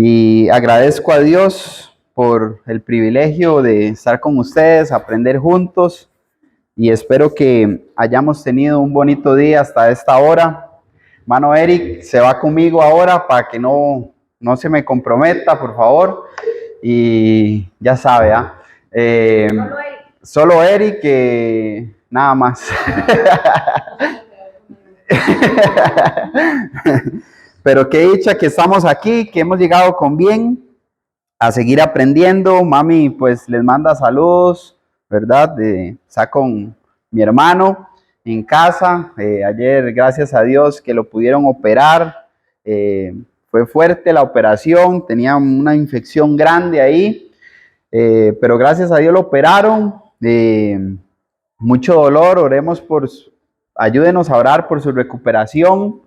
Y agradezco a Dios por el privilegio de estar con ustedes, aprender juntos, y espero que hayamos tenido un bonito día hasta esta hora. Hermano Eric se va conmigo ahora para que no se me comprometa, por favor. Y ya sabe, solo Eric, nada más. Pero qué dicha que estamos aquí, que hemos llegado con bien a seguir aprendiendo. Mami pues les manda saludos, ¿verdad? Está con mi hermano en casa. Ayer, gracias a Dios, que lo pudieron operar. Fue fuerte la operación, tenía una infección grande ahí, pero gracias a Dios lo operaron. Mucho dolor, ayúdenos a orar por su recuperación.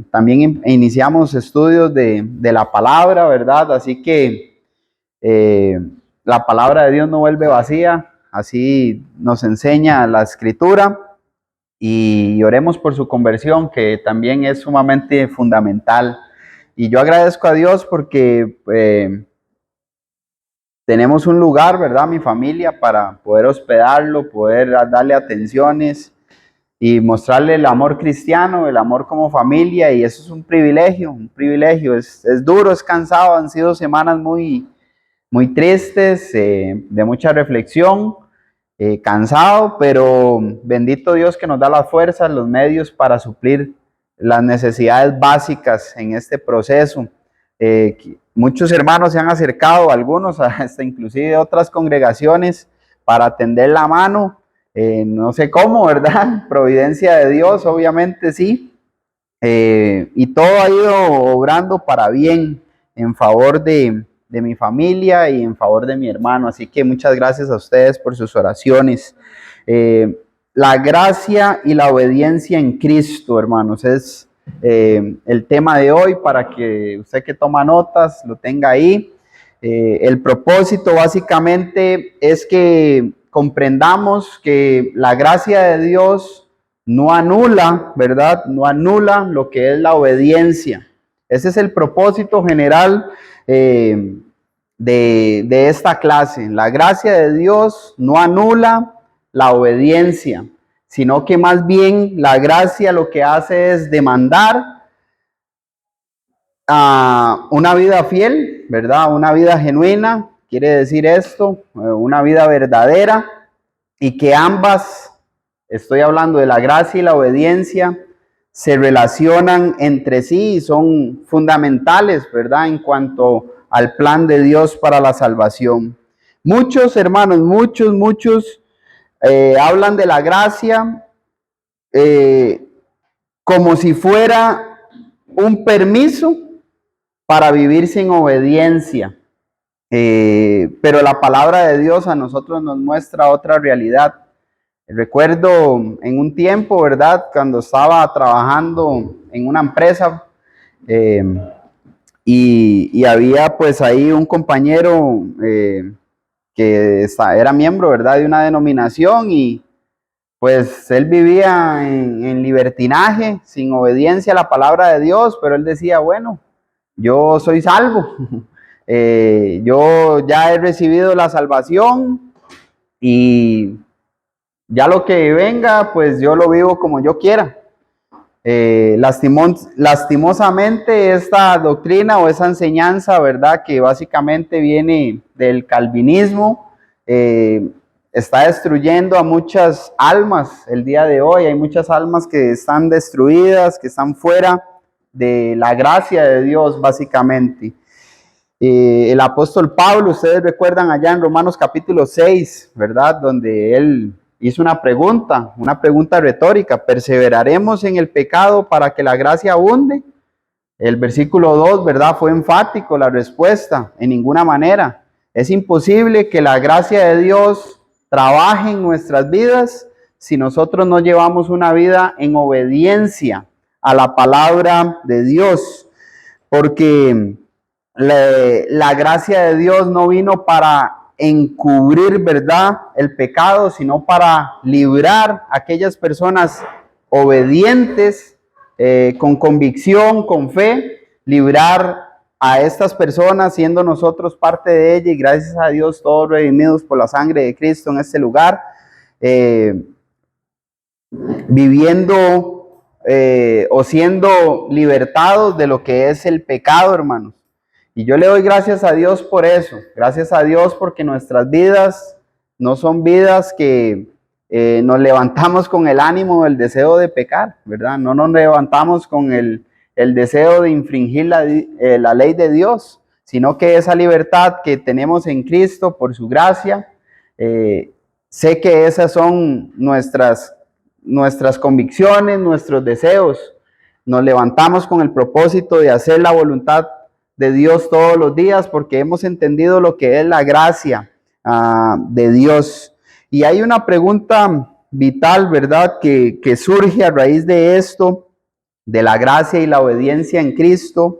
También iniciamos estudios de la palabra, ¿verdad? Así que la palabra de Dios no vuelve vacía, así nos enseña la Escritura, y oremos por su conversión, que también es sumamente fundamental. Y yo agradezco a Dios porque tenemos un lugar, ¿verdad? Mi familia, para poder hospedarlo, poder darle atenciones y mostrarle el amor cristiano, el amor como familia, y eso es un privilegio, es duro, es cansado, han sido semanas muy tristes, de mucha reflexión, cansado, pero bendito Dios que nos da las fuerzas, los medios para suplir las necesidades básicas en este proceso. Muchos hermanos se han acercado, algunos hasta inclusive otras congregaciones, para tender la mano. No sé cómo, ¿verdad? Providencia de Dios, obviamente sí. Y todo ha ido obrando para bien, en favor de mi familia y en favor de mi hermano. Así que muchas gracias a ustedes por sus oraciones. La gracia y la obediencia en Cristo, hermanos, es el tema de hoy, para que usted que toma notas lo tenga ahí. El propósito básicamente es que comprendamos que la gracia de Dios no anula, ¿verdad? No anula lo que es la obediencia. Ese es el propósito general de esta clase. La gracia de Dios no anula la obediencia, sino que más bien la gracia lo que hace es demandar una vida fiel, ¿verdad? Una vida genuina, quiere decir esto, una vida verdadera, y que ambas, estoy hablando de la gracia y la obediencia, se relacionan entre sí y son fundamentales, ¿verdad? En cuanto al plan de Dios para la salvación. Muchos hermanos, muchos hablan de la gracia como si fuera un permiso para vivir sin obediencia. Pero la palabra de Dios a nosotros nos muestra otra realidad. Recuerdo en un tiempo, ¿verdad? Cuando estaba trabajando en una empresa, y había pues ahí un compañero que era miembro, ¿verdad? De una denominación, y pues él vivía en libertinaje, sin obediencia a la palabra de Dios, pero él decía, bueno, yo soy salvo, yo ya he recibido la salvación, y ya lo que venga, pues yo lo vivo como yo quiera. Lastimosamente esta doctrina o esa enseñanza, ¿verdad? Que básicamente viene del calvinismo, está destruyendo a muchas almas el día de hoy. Hay muchas almas que están destruidas, que están fuera de la gracia de Dios, básicamente. El apóstol Pablo, ustedes recuerdan allá en Romanos capítulo 6, ¿verdad? Donde él hizo una pregunta retórica: ¿perseveraremos en el pecado para que la gracia abunde? El versículo 2, ¿verdad? Fue enfático la respuesta: en ninguna manera. Es imposible que la gracia de Dios trabaje en nuestras vidas si nosotros no llevamos una vida en obediencia a la palabra de Dios, porque la gracia de Dios no vino para encubrir, ¿verdad?, el pecado, sino para librar a aquellas personas obedientes, con convicción, con fe, librar a estas personas, siendo nosotros parte de ella, y gracias a Dios todos redimidos por la sangre de Cristo en este lugar, viviendo o siendo libertados de lo que es el pecado, hermanos. Y yo le doy gracias a Dios por eso, gracias a Dios porque nuestras vidas no son vidas que nos levantamos con el ánimo, el deseo de pecar, ¿verdad? No nos levantamos con el deseo de infringir la ley de Dios, sino que esa libertad que tenemos en Cristo por su gracia, sé que esas son nuestras convicciones, nuestros deseos. Nos levantamos con el propósito de hacer la voluntad de Dios todos los días porque hemos entendido lo que es la gracia de Dios. Y hay una pregunta vital, ¿verdad?, que surge a raíz de esto, de la gracia y la obediencia en Cristo,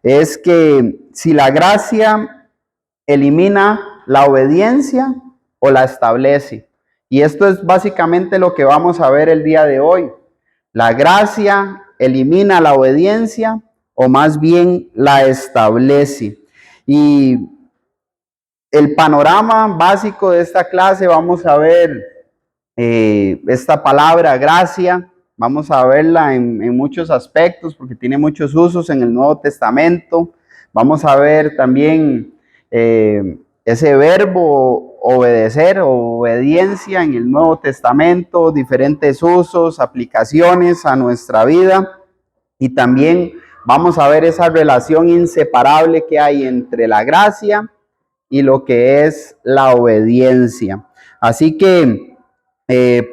es que si la gracia elimina la obediencia o la establece. Y esto es básicamente lo que vamos a ver el día de hoy. ¿La gracia elimina la obediencia o más bien la establece? Y el panorama básico de esta clase, vamos a ver esta palabra gracia, vamos a verla en muchos aspectos porque tiene muchos usos en el Nuevo Testamento. Vamos a ver también ese verbo obedecer o obediencia en el Nuevo Testamento, diferentes usos, aplicaciones a nuestra vida, y también vamos a ver esa relación inseparable que hay entre la gracia y lo que es la obediencia. Así que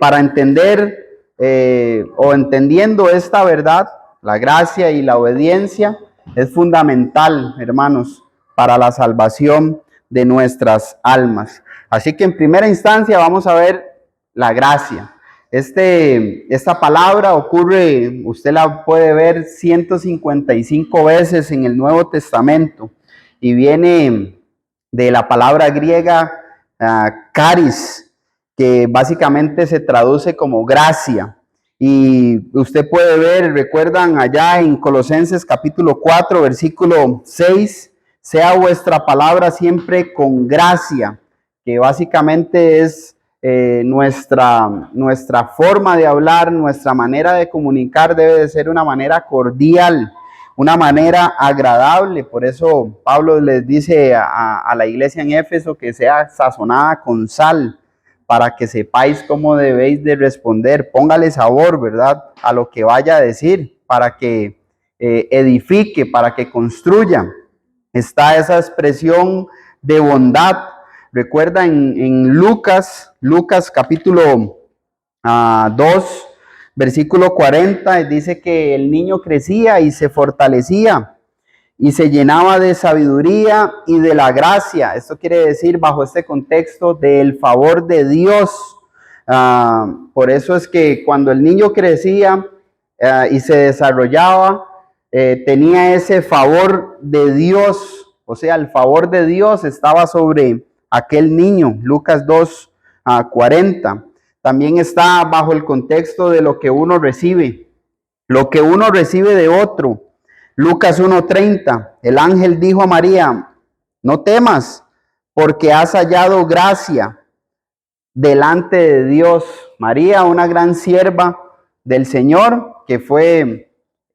para entender o entendiendo esta verdad, la gracia y la obediencia es fundamental, hermanos, para la salvación de nuestras almas. Así que en primera instancia vamos a ver la gracia. Esta palabra ocurre, usted la puede ver 155 veces en el Nuevo Testamento y viene de la palabra griega charis, que básicamente se traduce como gracia. Y usted puede ver, recuerdan allá en Colosenses capítulo 4, versículo 6, sea vuestra palabra siempre con gracia, que básicamente es nuestra forma de hablar, nuestra manera de comunicar debe de ser una manera cordial, una manera agradable. Por eso Pablo les dice a la iglesia en Éfeso que sea sazonada con sal, para que sepáis cómo debéis de responder. Póngale sabor, ¿verdad?, a lo que vaya a decir, para que edifique, para que construya. Está esa expresión de bondad. Recuerda en Lucas capítulo 2, versículo 40, dice que el niño crecía y se fortalecía y se llenaba de sabiduría y de la gracia. Esto quiere decir, bajo este contexto, del favor de Dios. Por eso es que cuando el niño crecía y se desarrollaba, tenía ese favor de Dios. O sea, el favor de Dios estaba sobre aquel niño. Lucas 2, 40. También está bajo el contexto de lo que uno recibe. Lo que uno recibe de otro. Lucas 1:30, el ángel dijo a María, no temas, porque has hallado gracia delante de Dios. María, una gran sierva del Señor, que fue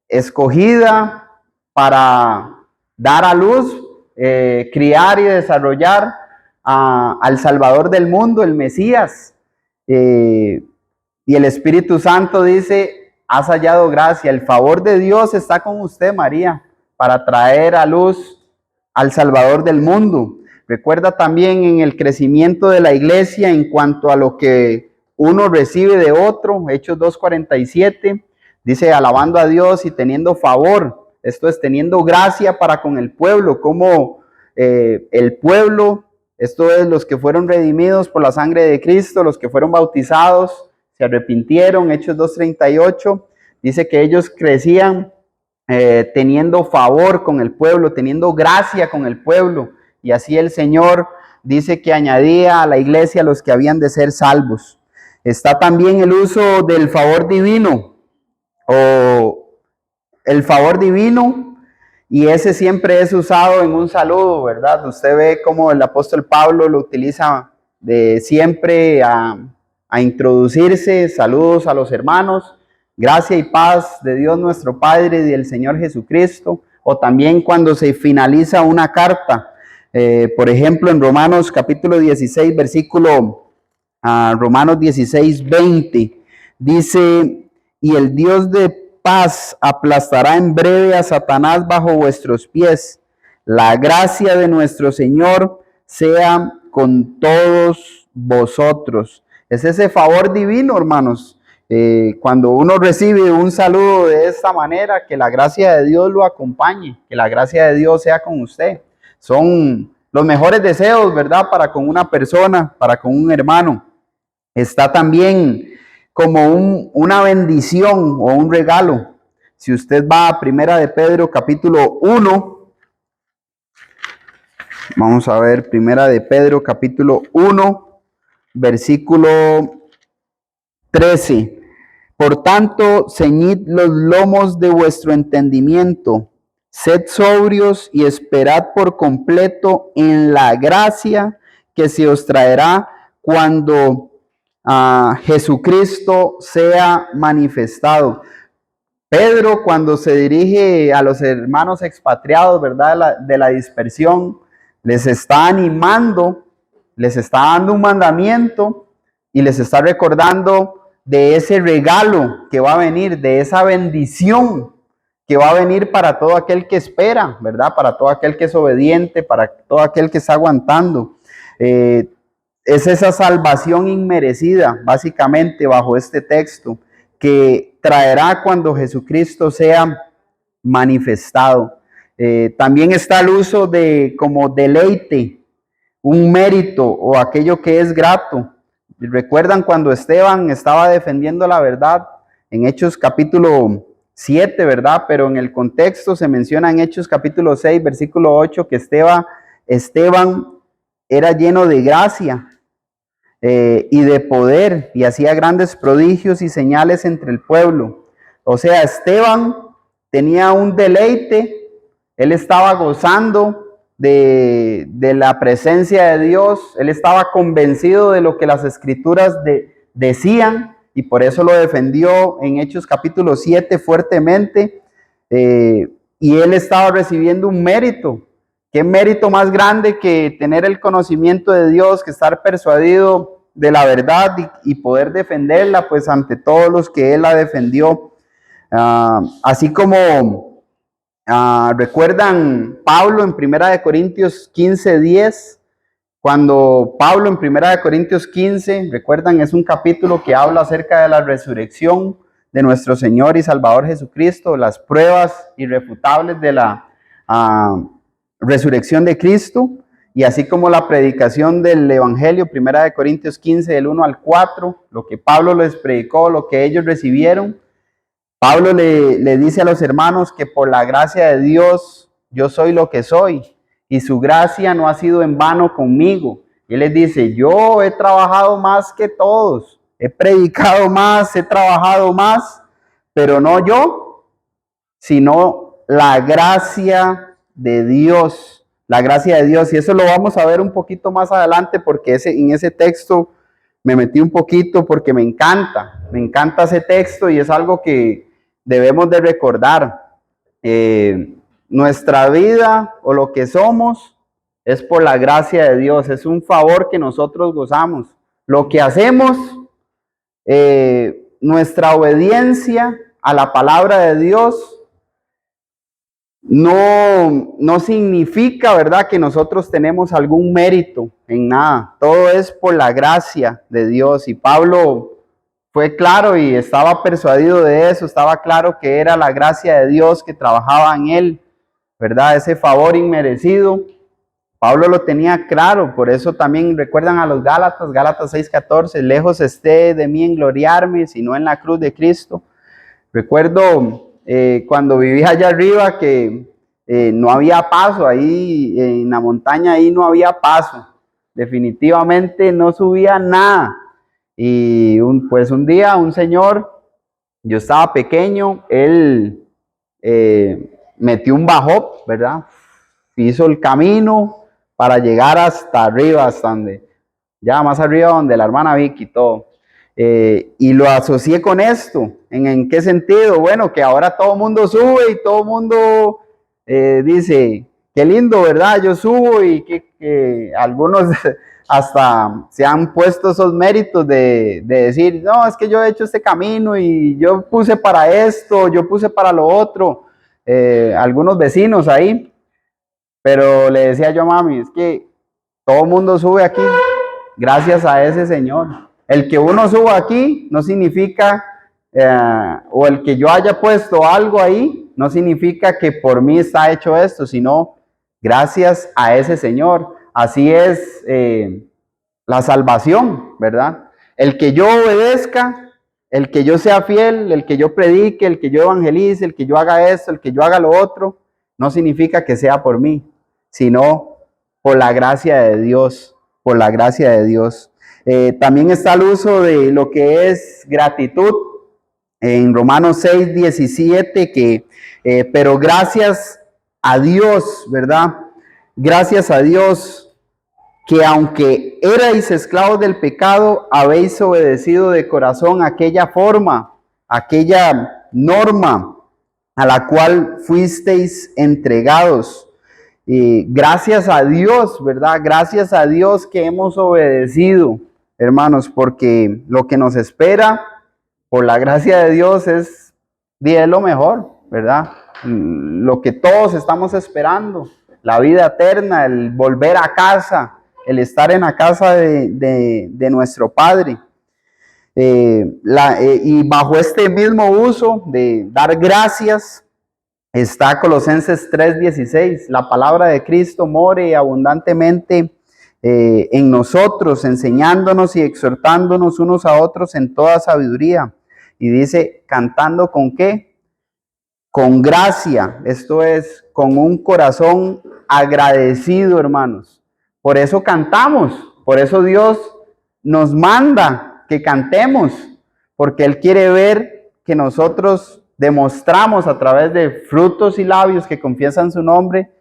escogida para dar a luz, criar y desarrollar al Salvador del mundo, el Mesías. Y el Espíritu Santo dice, has hallado gracia, el favor de Dios está con usted, María, para traer a luz al Salvador del mundo. Recuerda también en el crecimiento de la iglesia en cuanto a lo que uno recibe de otro. Hechos 2:47 dice, alabando a Dios y teniendo favor. Esto es, teniendo gracia para con el pueblo, como el pueblo, esto es, los que fueron redimidos por la sangre de Cristo, los que fueron bautizados, se arrepintieron. Hechos 2:38 dice que ellos crecían teniendo favor con el pueblo, teniendo gracia con el pueblo, y así el Señor dice que añadía a la iglesia a los que habían de ser salvos. Está también el uso del favor divino, o el favor divino, y ese siempre es usado en un saludo, ¿verdad? Usted ve cómo el apóstol Pablo lo utiliza de siempre a introducirse, saludos a los hermanos, gracia y paz de Dios nuestro Padre y del Señor Jesucristo, o también cuando se finaliza una carta, por ejemplo en Romanos capítulo 16, versículo Romanos 16, 20, dice, y el Dios de paz aplastará en breve a Satanás bajo vuestros pies. La gracia de nuestro Señor sea con todos vosotros. Es ese favor divino, hermanos. Cuando uno recibe un saludo de esta manera, que la gracia de Dios lo acompañe, que la gracia de Dios sea con usted. Son los mejores deseos, ¿verdad? Para con una persona, para con un hermano. Está también como una bendición o un regalo. Si usted va a Primera de Pedro capítulo 1, vamos a ver Primera de Pedro capítulo 1, versículo 13. Por tanto, ceñid los lomos de vuestro entendimiento, sed sobrios y esperad por completo en la gracia que se os traerá cuando Jesucristo sea manifestado. Pedro, cuando se dirige a los hermanos expatriados, ¿verdad? De la dispersión, les está animando, les está dando un mandamiento y les está recordando de ese regalo que va a venir, de esa bendición que va a venir para todo aquel que espera, ¿verdad? Para todo aquel que es obediente, para todo aquel que está aguantando. Es esa salvación inmerecida, básicamente, bajo este texto, que traerá cuando Jesucristo sea manifestado. También está el uso de como deleite, un mérito o aquello que es grato. ¿Recuerdan cuando Esteban estaba defendiendo la verdad en Hechos capítulo 7, verdad? Pero en el contexto se menciona en Hechos capítulo 6, versículo 8, que Esteban era lleno de gracia y de poder y hacía grandes prodigios y señales entre el pueblo. O sea, Esteban tenía un deleite, él estaba gozando de la presencia de Dios, él estaba convencido de lo que las escrituras decían y por eso lo defendió en Hechos capítulo 7 fuertemente, y él estaba recibiendo un mérito. ¿Qué mérito más grande que tener el conocimiento de Dios, que estar persuadido de la verdad y poder defenderla pues ante todos los que él la defendió? Así como recuerdan Pablo en 1 Corintios 15:10, cuando Pablo en 1 Corintios 15, recuerdan, es un capítulo que habla acerca de la resurrección de nuestro Señor y Salvador Jesucristo, las pruebas irrefutables de la resurrección de Cristo, y así como la predicación del Evangelio, 1 Corintios 15, del 1 al 4, lo que Pablo les predicó, lo que ellos recibieron. Pablo le dice a los hermanos que por la gracia de Dios yo soy lo que soy y su gracia no ha sido en vano conmigo. Y él les dice, yo he trabajado más que todos, he predicado más, he trabajado más, pero no yo, sino la gracia de Dios, la gracia de Dios. Y eso lo vamos a ver un poquito más adelante porque en ese texto me metí un poquito porque me encanta ese texto y es algo que debemos de recordar. Nuestra vida o lo que somos es por la gracia de Dios, es un favor que nosotros gozamos. Lo que hacemos, nuestra obediencia a la palabra de Dios, no significa, ¿verdad?, que nosotros tenemos algún mérito en nada. Todo es por la gracia de Dios. Y Pablo fue claro y estaba persuadido de eso, estaba claro que era la gracia de Dios que trabajaba en él, ¿verdad? Ese favor inmerecido. Pablo lo tenía claro, por eso también recuerdan a los Gálatas, Gálatas 6:14, lejos esté de mí en gloriarme, sino en la cruz de Cristo. Recuerdo cuando vivía allá arriba que no había paso, ahí en la montaña ahí no había paso, definitivamente no subía nada. Y pues un día un señor, yo estaba pequeño, él metió un bajón, ¿verdad? Hizo el camino para llegar hasta arriba, hasta donde, ya más arriba donde la hermana Vicky y todo. Y lo asocié con esto. ¿En qué sentido? Bueno, que ahora todo el mundo sube y todo el mundo dice, qué lindo, ¿verdad? Yo subo y que algunos hasta se han puesto esos méritos de decir, no, es que yo he hecho este camino y yo puse para esto, yo puse para lo otro. Algunos vecinos ahí, pero le decía yo a mami, es que todo el mundo sube aquí gracias a ese Señor. El que uno suba aquí no significa, o el que yo haya puesto algo ahí, no significa que por mí está hecho esto, sino gracias a ese Señor. Así es la salvación, ¿verdad? El que yo obedezca, el que yo sea fiel, el que yo predique, el que yo evangelice, el que yo haga esto, el que yo haga lo otro, no significa que sea por mí, sino por la gracia de Dios, por la gracia de Dios. También está el uso de lo que es gratitud en Romanos 6, 17, pero gracias a Dios, ¿verdad? Gracias a Dios que aunque erais esclavos del pecado, habéis obedecido de corazón aquella forma, aquella norma a la cual fuisteis entregados. Gracias a Dios, ¿verdad? Gracias a Dios que hemos obedecido, hermanos, porque lo que nos espera por la gracia de Dios es lo mejor, ¿verdad? Lo que todos estamos esperando, la vida eterna, el volver a casa, el estar en la casa de nuestro Padre. Y bajo este mismo uso de dar gracias, está Colosenses 3:16, la palabra de Cristo more abundantemente en nosotros, enseñándonos y exhortándonos unos a otros en toda sabiduría. Y dice, cantando con qué? Con gracia, esto es, con un corazón agradecido, hermanos. Por eso cantamos, por eso Dios nos manda que cantemos, porque Él quiere ver que nosotros demostramos a través de frutos y labios que confiesan su nombre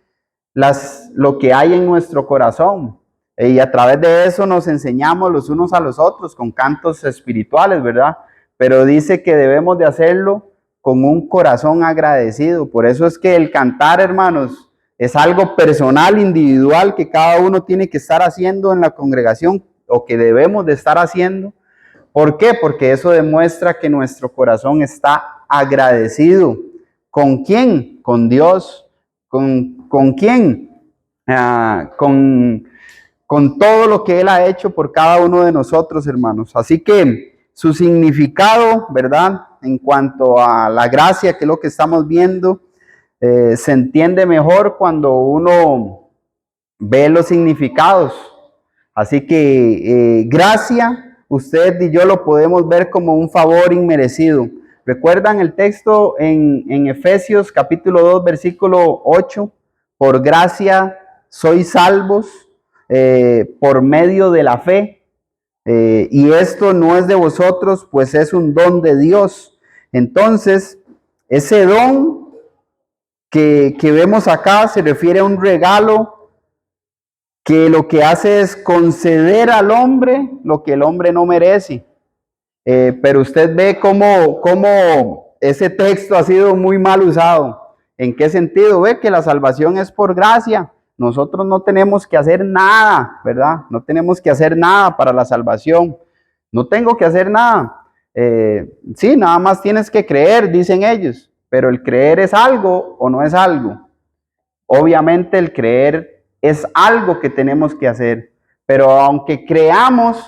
lo que hay en nuestro corazón. Y a través de eso nos enseñamos los unos a los otros con cantos espirituales, ¿verdad? Pero dice que debemos de hacerlo con un corazón agradecido. Por eso es que el cantar, hermanos, es algo personal, individual, que cada uno tiene que estar haciendo en la congregación o que debemos de estar haciendo. ¿Por qué? Porque eso demuestra que nuestro corazón está agradecido. ¿Con quién? Con Dios. ¿Con quién? Con todo lo que Él ha hecho por cada uno de nosotros, hermanos. Así que su significado, ¿verdad? En cuanto a la gracia, que es lo que estamos viendo, se entiende mejor cuando uno ve los significados. Así que gracia, usted y yo lo podemos ver como un favor inmerecido. ¿Recuerdan el texto en Efesios capítulo 2, versículo 8? Por gracia sois salvos por medio de la fe. Y esto no es de vosotros, pues es un don de Dios. Entonces, ese don que vemos acá se refiere a un regalo que lo que hace es conceder al hombre lo que el hombre no merece. Pero usted ve cómo ese texto ha sido muy mal usado. ¿En qué sentido? Ve que la salvación es por gracia. Nosotros no tenemos que hacer nada, ¿verdad? No tenemos que hacer nada para la salvación. No tengo que hacer nada. Sí, nada más tienes que creer, dicen ellos. Pero el creer es algo o no es algo. Obviamente el creer es algo que tenemos que hacer. Pero aunque creamos,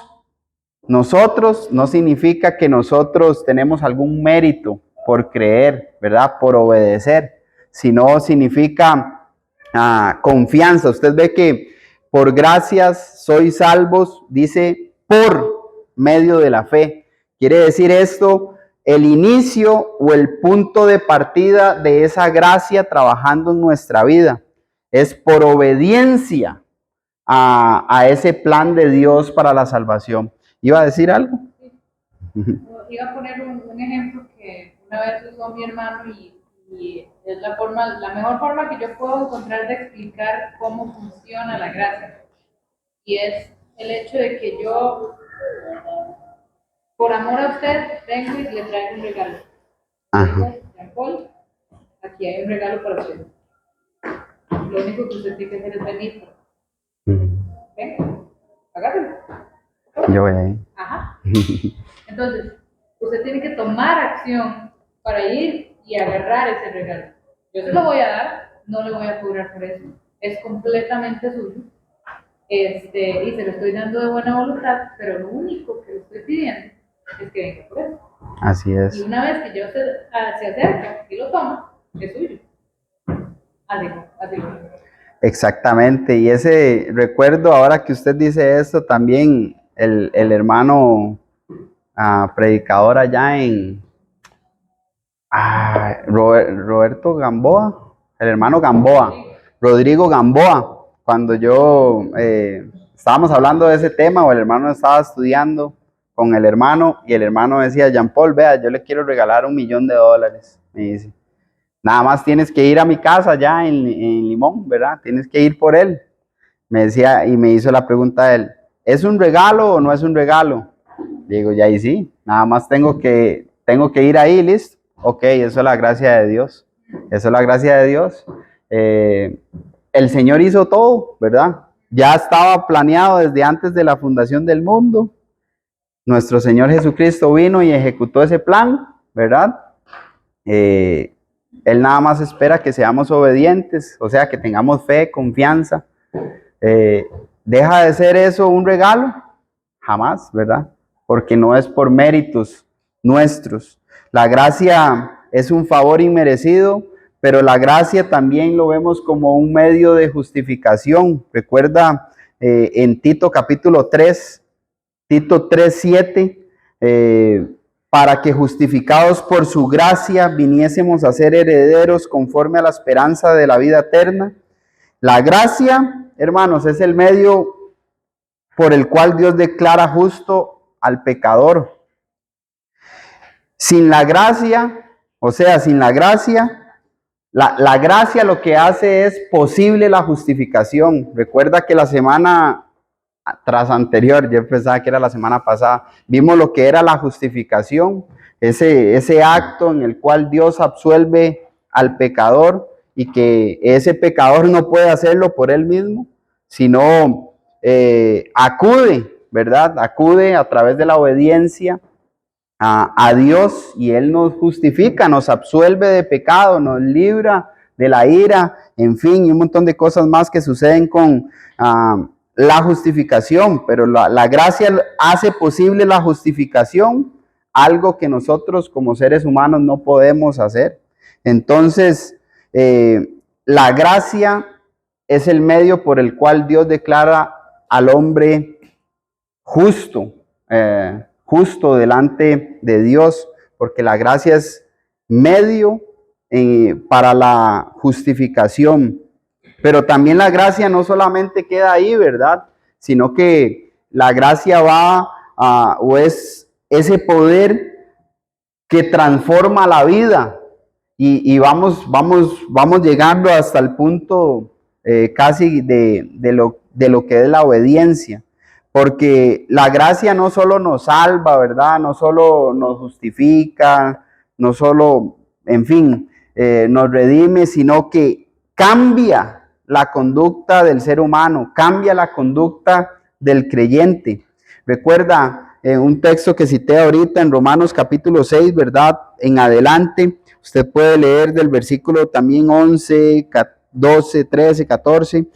nosotros no significa que nosotros tenemos algún mérito por creer, ¿verdad? Por obedecer, sino significa confianza. Usted ve que por gracias sois salvos, dice por medio de la fe. Quiere decir esto, el inicio o el punto de partida de esa gracia trabajando en nuestra vida. Es por obediencia a ese plan de Dios para la salvación. ¿Iba a decir algo? Iba a poner un ejemplo que una vez usó mi hermano y Y es la mejor forma que yo puedo encontrar de explicar cómo funciona la gracia. Y es el hecho de que yo, por amor a usted, vengo y le traigo un regalo. Le Ajá. digo, Jean Paul, aquí hay un regalo para usted. Lo único que usted tiene que hacer es venir. Venga, agárrelo. Yo voy ahí. Ajá. Entonces, usted tiene que tomar acción para ir y agarrar ese regalo. Yo se lo voy a dar, no le voy a cobrar por eso. Es completamente suyo. Y se lo estoy dando de buena voluntad, pero lo único que le estoy pidiendo es que venga por eso. Así Y es. una vez que yo se acerca y lo toma, es suyo. Así, así. Exactamente. Y ese recuerdo, ahora que usted dice esto, también el hermano predicador allá en Roberto Gamboa, el hermano Gamboa, Rodrigo Gamboa, cuando yo estábamos hablando de ese tema, o el hermano estaba estudiando con el hermano, y el hermano decía, Jean Paul, vea, yo le quiero regalar $1,000,000, me dice. Nada más tienes que ir a mi casa allá en Limón, ¿verdad? Tienes que ir por él. Me decía, y me hizo la pregunta él, ¿es un regalo o no es un regalo? Digo, ya y sí, nada más tengo que ir ahí, listo. Ok, eso es la gracia de Dios. Eso es la gracia de Dios. Eh, el Señor hizo todo, ¿verdad? Ya estaba planeado desde antes de la fundación del mundo. Nuestro Señor Jesucristo vino y ejecutó ese plan, ¿verdad? Eh, Él nada más espera que seamos obedientes, o sea, que tengamos fe, confianza. Eh, ¿Deja de ser eso un regalo? Jamás, ¿verdad? Porque no es por méritos nuestros. La gracia es un favor inmerecido, pero la gracia también lo vemos como un medio de justificación. Recuerda en Tito capítulo 3, Tito 3:7, para que justificados por su gracia viniésemos a ser herederos conforme a la esperanza de la vida eterna. La gracia, hermanos, es el medio por el cual Dios declara justo al pecador. Sin la gracia, o sea, sin la gracia, la gracia lo que hace es posible la justificación. Recuerda que la semana tras anterior, yo pensaba que era la semana pasada, vimos lo que era la justificación, ese acto en el cual Dios absuelve al pecador y que ese pecador no puede hacerlo por él mismo, sino acude, ¿verdad? Acude a través de la obediencia a Dios y Él nos justifica, nos absuelve de pecado, nos libra de la ira, en fin, y un montón de cosas más que suceden con la justificación, pero la gracia hace posible la justificación, algo que nosotros como seres humanos no podemos hacer. Entonces, la gracia es el medio por el cual Dios declara al hombre justo, justo delante de Dios, porque la gracia es medio para la justificación. Pero también la gracia no solamente queda ahí, ¿verdad? Sino que la gracia va o es ese poder que transforma la vida. Y vamos llegando hasta el punto casi de lo que es la obediencia. Porque la gracia no solo nos salva, ¿verdad? No solo nos justifica, no solo, en fin, nos redime, sino que cambia la conducta del ser humano, cambia la conducta del creyente. Recuerda un texto que cité ahorita en Romanos capítulo 6, ¿verdad? En adelante, usted puede leer del versículo también 11, 12, 13, 14.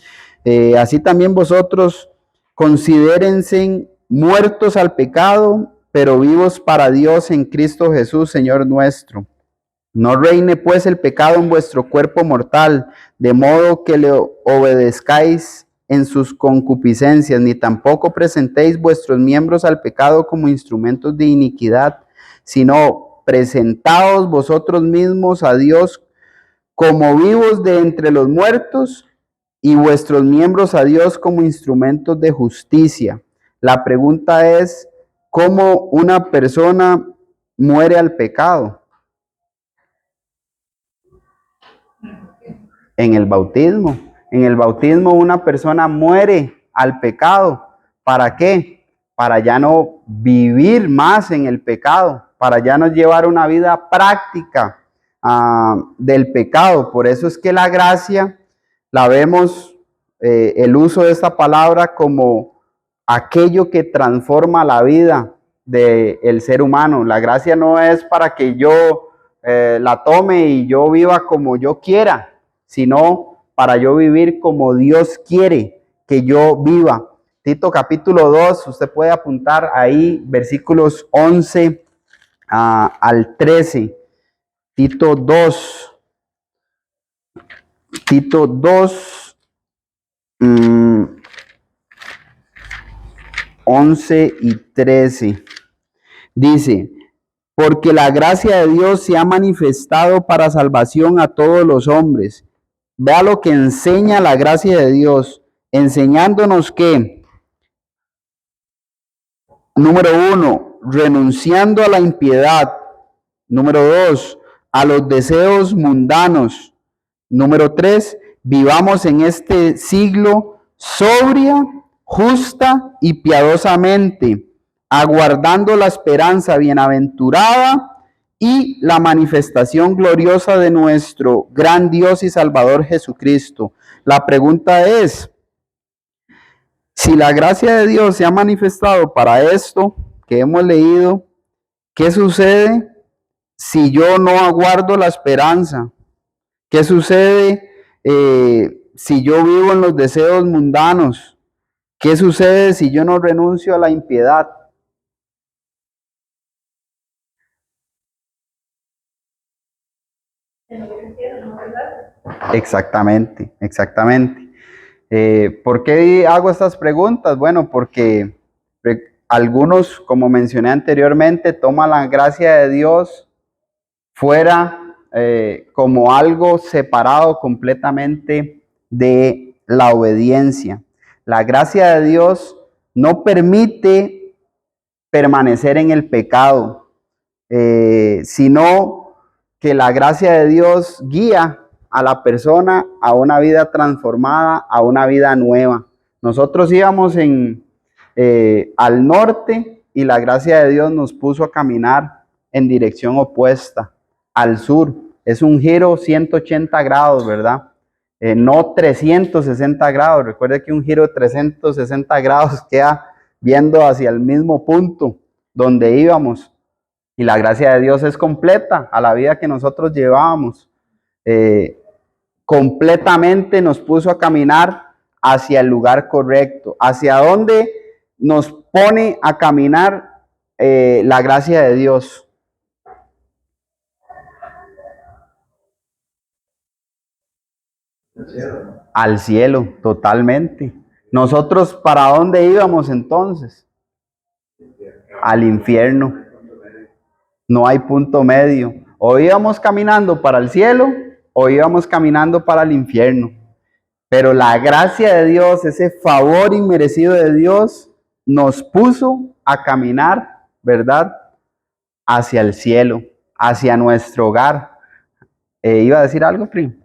Así también vosotros considérense muertos al pecado, pero vivos para Dios en Cristo Jesús, Señor nuestro. No reine pues el pecado en vuestro cuerpo mortal, de modo que le obedezcáis en sus concupiscencias, ni tampoco presentéis vuestros miembros al pecado como instrumentos de iniquidad, sino presentaos vosotros mismos a Dios como vivos de entre los muertos y vuestros miembros a Dios como instrumentos de justicia. La pregunta es, ¿cómo una persona muere al pecado? En el bautismo. En el bautismo una persona muere al pecado. ¿Para qué? Para ya no vivir más en el pecado, para ya no llevar una vida práctica del pecado. Por eso es que la gracia la vemos, el uso de esta palabra como aquello que transforma la vida del ser humano. La gracia no es para que yo la tome y yo viva como yo quiera, sino para yo vivir como Dios quiere que yo viva. Tito capítulo 2, usted puede apuntar ahí versículos 11 al 13. Tito 2, 11 y 13. Dice, porque la gracia de Dios se ha manifestado para salvación a todos los hombres. Vea lo que enseña la gracia de Dios, enseñándonos que, número 1, renunciando a la impiedad. Número 2, a los deseos mundanos. Número 3, vivamos en este siglo sobria, justa y piadosamente, aguardando la esperanza bienaventurada y la manifestación gloriosa de nuestro gran Dios y Salvador Jesucristo. La pregunta es, si la gracia de Dios se ha manifestado para esto que hemos leído, ¿qué sucede si yo no aguardo la esperanza? ¿Qué sucede si yo vivo en los deseos mundanos? ¿Qué sucede si yo no renuncio a la impiedad? Exactamente, exactamente. ¿Por qué hago estas preguntas? Bueno, porque algunos, como mencioné anteriormente, toman la gracia de Dios fuera como algo separado completamente de la obediencia. La gracia de Dios no permite permanecer en el pecado, sino que la gracia de Dios guía a la persona a una vida transformada, a una vida nueva. Nosotros íbamos al norte y la gracia de Dios nos puso a caminar en dirección opuesta, al sur. Es un giro 180 grados, ¿verdad? No 360 grados. Recuerde que un giro de 360 grados queda viendo hacia el mismo punto donde íbamos. Y la gracia de Dios es completa a la vida que nosotros llevábamos. Completamente nos puso a caminar hacia el lugar correcto. ¿Hacia dónde nos pone a caminar la gracia de Dios? Al cielo, totalmente. Nosotros, ¿para dónde íbamos entonces? Al infierno. No hay punto medio. O íbamos caminando para el cielo o íbamos caminando para el infierno. Pero la gracia de Dios, ese favor inmerecido de Dios, nos puso a caminar, ¿verdad? Hacia el cielo, hacia nuestro hogar. ¿Iba a decir algo, Pri?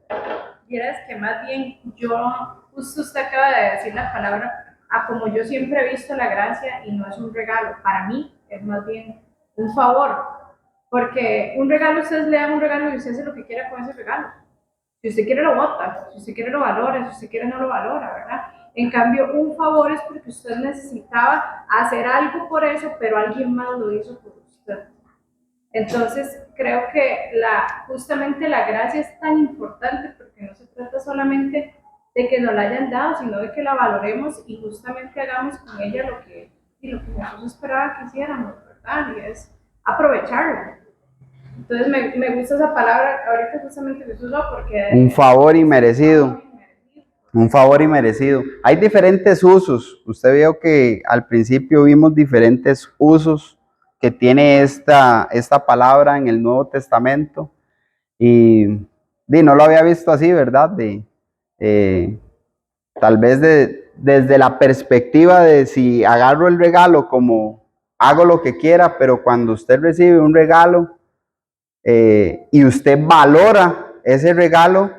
Vieras que más bien justo usted acaba de decir la palabra, como yo siempre he visto la gracia y no es un regalo, para mí es más bien un favor, porque un regalo ustedes le dan un regalo y usted hace lo que quiera con ese regalo. Si usted quiere lo bota, si usted quiere lo valora, si usted quiere no lo valora, ¿verdad? En cambio, un favor es porque usted necesitaba hacer algo por eso, pero alguien más lo hizo por usted. Entonces, creo que justamente la gracia es tan importante porque no se trata solamente de que nos la hayan dado, sino de que la valoremos y justamente hagamos con ella lo que Jesús esperaba que hiciéramos, ¿verdad? Y es aprovecharla. Entonces, me gusta esa palabra ahorita justamente Jesús usó porque... Un favor inmerecido. Un favor inmerecido. Hay diferentes usos. Usted vio que al principio vimos diferentes usos que tiene esta palabra en el Nuevo Testamento. Y no lo había visto así, ¿verdad? Tal vez desde la perspectiva de si agarro el regalo como hago lo que quiera, pero cuando usted recibe un regalo y usted valora ese regalo,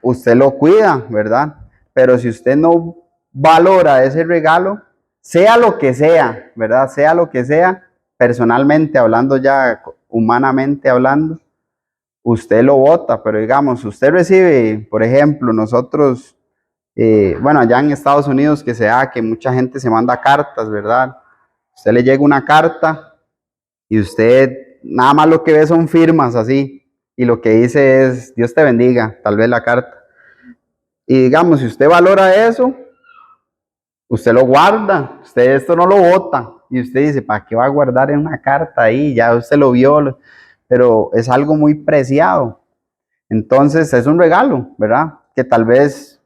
usted lo cuida, ¿verdad? Pero si usted no valora ese regalo, sea lo que sea, ¿verdad? Sea lo que sea, personalmente hablando ya, humanamente hablando, usted lo bota, pero digamos, usted recibe, por ejemplo, nosotros, bueno, allá en Estados Unidos que se da que mucha gente se manda cartas, ¿verdad? Usted le llega una carta y usted nada más lo que ve son firmas así, y lo que dice es, Dios te bendiga, tal vez la carta. Y digamos, si usted valora eso, usted lo guarda, usted esto no lo bota, y usted dice, ¿para qué va a guardar en una carta ahí? Ya usted lo vio, pero es algo muy preciado. Entonces es un regalo, ¿verdad? Que tal vez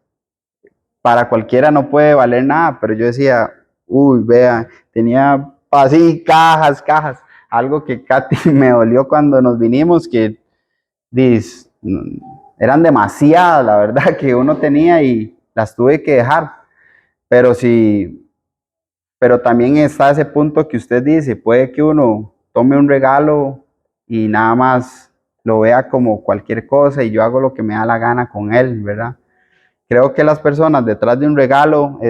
para cualquiera no puede valer nada, pero yo decía, uy, vea, tenía así cajas, cajas, algo que Katy me dolió cuando nos vinimos, que eran demasiadas, la verdad, que uno tenía y las tuve que dejar, pero sí, pero también está ese punto que usted dice, puede que uno tome un regalo y nada más lo vea como cualquier cosa y yo hago lo que me da la gana con él, ¿verdad? Creo que las personas detrás de un regalo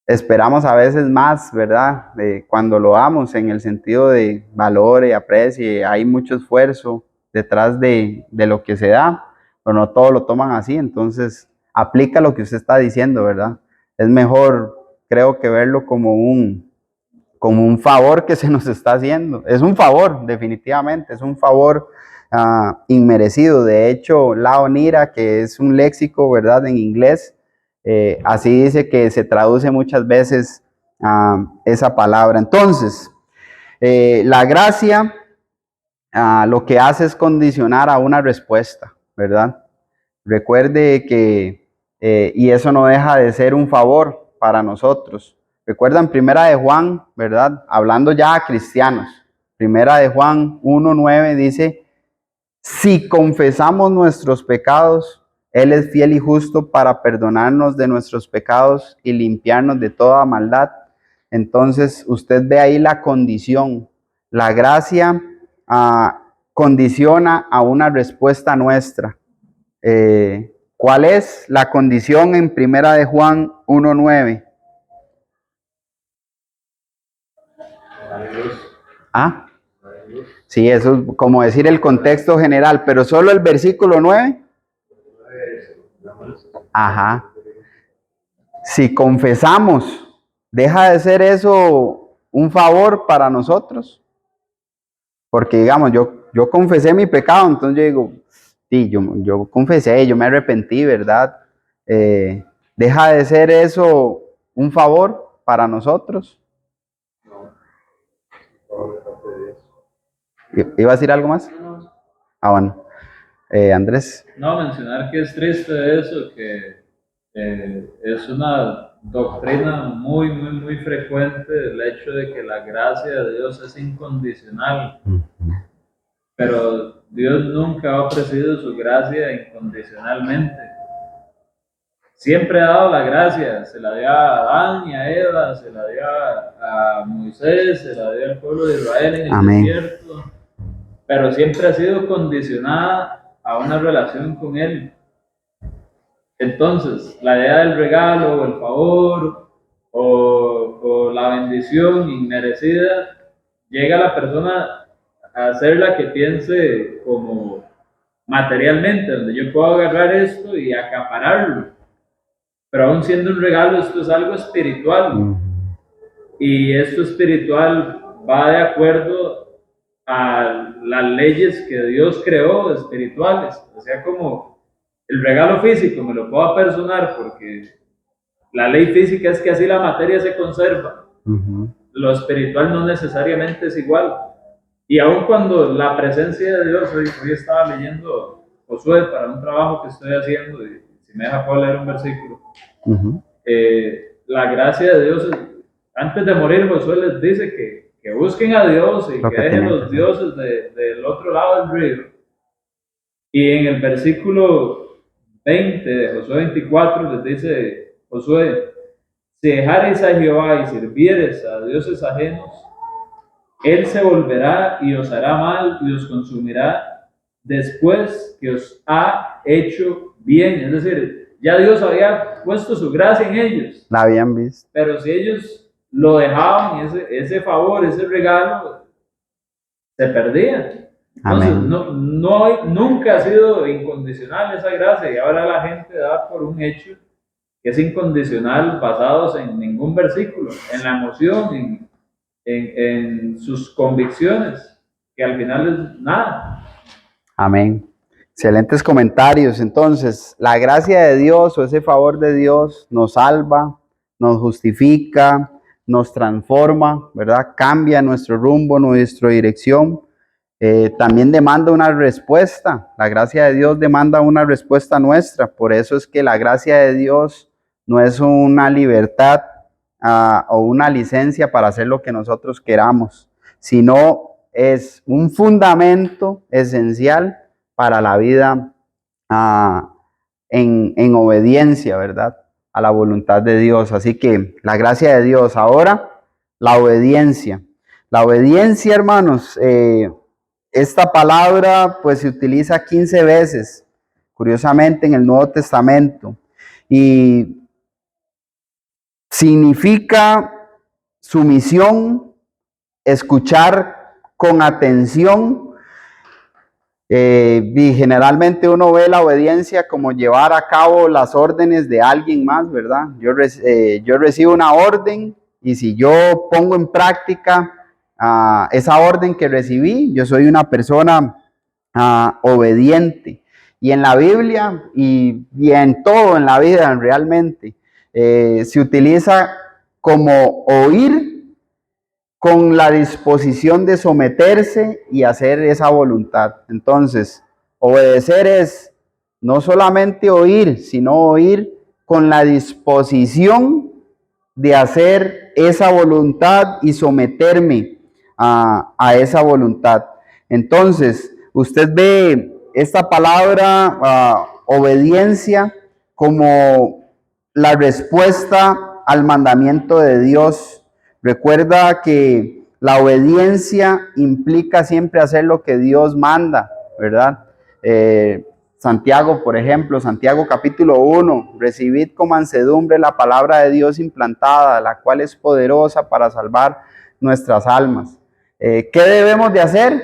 esperamos a veces más, ¿verdad? Cuando lo damos en el sentido de valor y aprecio, hay mucho esfuerzo detrás de lo que se da, pero no todos lo toman así, entonces aplica lo que usted está diciendo, ¿verdad? Es mejor, creo que verlo como un favor que se nos está haciendo. Es un favor, definitivamente, es un favor inmerecido. De hecho, la onira, que es un léxico, ¿verdad? En inglés, así dice que se traduce muchas veces esa palabra. Entonces, la gracia lo que hace es condicionar a una respuesta, ¿verdad? Recuerde que, y eso no deja de ser un favor para nosotros. Recuerdan Primera de Juan, ¿verdad? Hablando ya a cristianos. Primera de Juan 1:9 dice, si confesamos nuestros pecados, Él es fiel y justo para perdonarnos de nuestros pecados y limpiarnos de toda maldad. Entonces, usted ve ahí la condición. La gracia condiciona a una respuesta nuestra. ¿Cuál es la condición en Primera de Juan 1:9? Ah, sí, eso es como decir el contexto general, pero solo el versículo 9. Ajá. Si confesamos, deja de ser eso un favor para nosotros. Porque digamos, yo confesé mi pecado, entonces yo digo, sí, yo confesé, yo me arrepentí, ¿verdad? Deja de ser eso un favor para nosotros. ¿Iba a decir algo más? Ah, bueno. Andrés. No, mencionar que es triste eso, que es una doctrina muy frecuente el hecho de que la gracia de Dios es incondicional, pero Dios nunca ha ofrecido su gracia incondicionalmente. Siempre ha dado la gracia, se la dio a Adán y a Eva, se la dio a Moisés, se la dio al pueblo de Israel en el desierto, pero siempre ha sido condicionada a una relación con Él. Entonces, la idea del regalo o el favor o la bendición inmerecida llega a la persona a ser la que piense como materialmente, donde yo puedo agarrar esto y acapararlo. Pero aún siendo un regalo, esto es algo espiritual. Y esto espiritual va de acuerdo a las leyes que Dios creó espirituales. O sea, como el regalo físico me lo puedo apersonar porque la ley física es que así la materia se conserva. Lo espiritual no necesariamente es igual. Y aun cuando la presencia de Dios, hoy estaba leyendo Josué para un trabajo que estoy haciendo, y si me deja puedo leer un versículo. La gracia de Dios, antes de morir Josué les dice que busquen a Dios y que dejen los dioses del otro lado del río. Y en el versículo 20 de Josué 24 les dice Josué, si dejareis a Jehová y sirviereis a dioses ajenos, Él se volverá y os hará mal y os consumirá después que os ha hecho bien. Es decir, ya Dios había puesto su gracia en ellos, La habían visto. pero si ellos lo dejaban, ese favor, ese regalo, se perdía. Entonces, Amén. nunca ha sido incondicional esa gracia, y ahora la gente da por un hecho que es incondicional basados en ningún versículo, en la emoción, en sus convicciones, que al final es nada. Amén. Excelentes comentarios. Entonces, la gracia de Dios o ese favor de Dios nos salva, nos justifica, nos transforma, ¿verdad? Cambia nuestro rumbo, nuestra dirección. También demanda una respuesta. La gracia de Dios demanda una respuesta nuestra. Por eso es que la gracia de Dios no es una libertad o una licencia para hacer lo que nosotros queramos, sino es un fundamento esencial para la vida en obediencia, ¿verdad? A la voluntad de Dios. Así que la gracia de Dios. Ahora, la obediencia. La obediencia, hermanos, esta palabra pues se utiliza 15 veces, curiosamente, en el Nuevo Testamento. Y significa sumisión, escuchar con atención. Y generalmente uno ve la obediencia como llevar a cabo las órdenes de alguien más, ¿verdad? Yo recibo una orden y si yo pongo en práctica esa orden que recibí, yo soy una persona obediente. Y en la Biblia y en todo en la vida realmente se utiliza como oír con la disposición de someterse y hacer esa voluntad. Entonces, obedecer es no solamente oír, sino oír con la disposición de hacer esa voluntad y someterme a esa voluntad. Entonces, usted ve esta palabra obediencia como la respuesta al mandamiento de Dios. Recuerda que la obediencia implica siempre hacer lo que Dios manda, ¿verdad? Santiago, por ejemplo, Santiago capítulo 1, recibid con mansedumbre la palabra de Dios implantada, la cual es poderosa para salvar nuestras almas. ¿Qué debemos de hacer?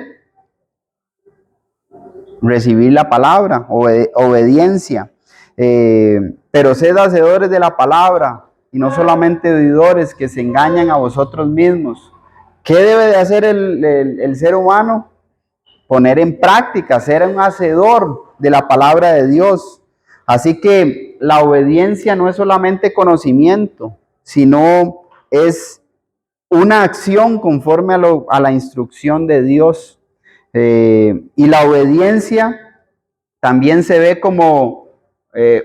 Recibir la palabra, obediencia. Pero sed hacedores de la palabra y no solamente oidores que se engañan a vosotros mismos. ¿Qué debe de hacer el ser humano? Poner en práctica, ser un hacedor de la palabra de Dios. Así que la obediencia no es solamente conocimiento, sino es una acción conforme a la instrucción de Dios. Y la obediencia también se ve como